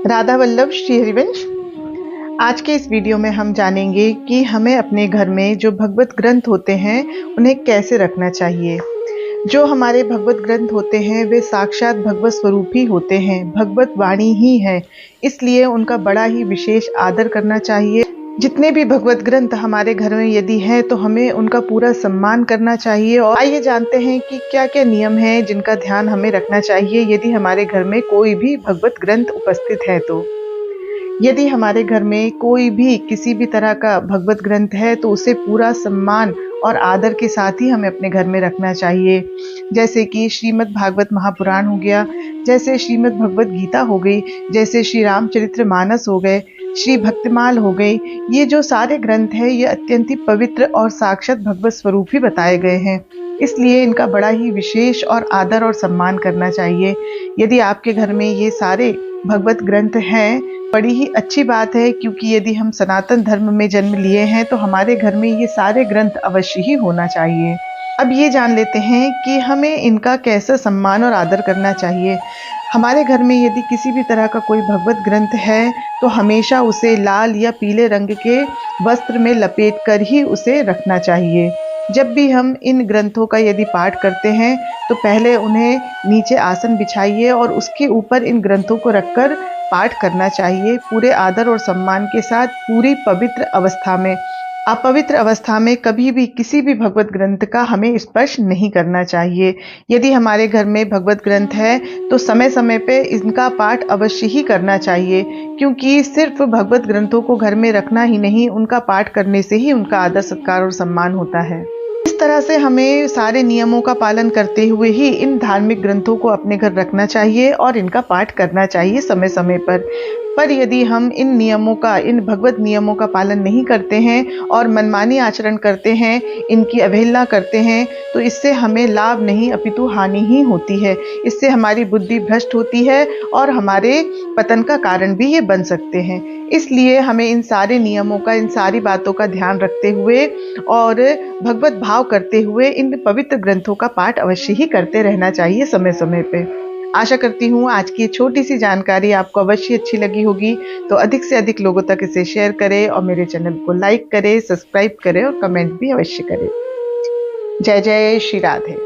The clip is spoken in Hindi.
राधा वल्लभ श्री हरिवंश। आज के इस वीडियो में हम जानेंगे कि हमें अपने घर में जो भगवत ग्रंथ होते हैं उन्हें कैसे रखना चाहिए। जो हमारे भगवत ग्रंथ होते हैं वे साक्षात भगवत स्वरूप ही होते हैं, भगवत वाणी ही है, इसलिए उनका बड़ा ही विशेष आदर करना चाहिए। जितने भी भगवत ग्रंथ हमारे घर में यदि हैं तो हमें उनका पूरा सम्मान करना चाहिए। और आइए जानते हैं कि क्या क्या नियम हैं जिनका ध्यान हमें रखना चाहिए यदि हमारे घर में कोई भी भगवत ग्रंथ उपस्थित है तो। यदि हमारे घर में कोई भी किसी भी तरह का भगवत ग्रंथ है तो उसे पूरा सम्मान और आदर के साथ ही हमें अपने घर में रखना चाहिए। जैसे कि श्रीमद् भागवत महापुराण हो गया, जैसे श्रीमद् भगवत गीता हो गई, जैसे श्री रामचरितमानस हो गए, श्री भक्तिमाल हो गई। ये जो सारे ग्रंथ हैं ये अत्यंत ही पवित्र और साक्षात भगवत स्वरूप ही बताए गए हैं, इसलिए इनका बड़ा ही विशेष और आदर और सम्मान करना चाहिए। यदि आपके घर में ये सारे भगवत ग्रंथ हैं, बड़ी ही अच्छी बात है, क्योंकि यदि हम सनातन धर्म में जन्म लिए हैं तो हमारे घर में ये सारे ग्रंथ अवश्य ही होना चाहिए। अब ये जान लेते हैं कि हमें इनका कैसा सम्मान और आदर करना चाहिए। हमारे घर में यदि किसी भी तरह का कोई भगवत ग्रंथ है तो हमेशा उसे लाल या पीले रंग के वस्त्र में लपेट कर ही उसे रखना चाहिए। जब भी हम इन ग्रंथों का यदि पाठ करते हैं तो पहले उन्हें नीचे आसन बिछाइए और उसके ऊपर इन ग्रंथों को रखकर पाठ करना चाहिए, पूरे आदर और सम्मान के साथ, पूरी पवित्र अवस्था में। अपवित्र अवस्था में कभी भी किसी भी भगवत ग्रंथ का हमें स्पर्श नहीं करना चाहिए। यदि हमारे घर में भगवत ग्रंथ है तो समय समय पे इनका पाठ अवश्य ही करना चाहिए, क्योंकि सिर्फ भगवत ग्रंथों को घर में रखना ही नहीं, उनका पाठ करने से ही उनका आदर सत्कार और सम्मान होता है। इस तरह से हमें सारे नियमों का पालन करते हुए ही इन धार्मिक ग्रंथों को अपने घर रखना चाहिए और इनका पाठ करना चाहिए समय समय पर यदि हम इन नियमों का, इन भगवत नियमों का पालन नहीं करते हैं और मनमानी आचरण करते हैं, इनकी अवहेलना करते हैं, तो इससे हमें लाभ नहीं अपितु हानि ही होती है। इससे हमारी बुद्धि भ्रष्ट होती है और हमारे पतन का कारण भी ये बन सकते हैं। इसलिए हमें इन सारे नियमों का, इन सारी बातों का ध्यान रखते हुए और भगवत भाव करते हुए इन पवित्र ग्रंथों का पाठ अवश्य ही करते रहना चाहिए समय समय पे। आशा करती हूँ आज की छोटी सी जानकारी आपको अवश्य अच्छी लगी होगी, तो अधिक से अधिक लोगों तक इसे शेयर करें और मेरे चैनल को लाइक करें, सब्सक्राइब करें और कमेंट भी अवश्य करें। जय जय श्री राधे।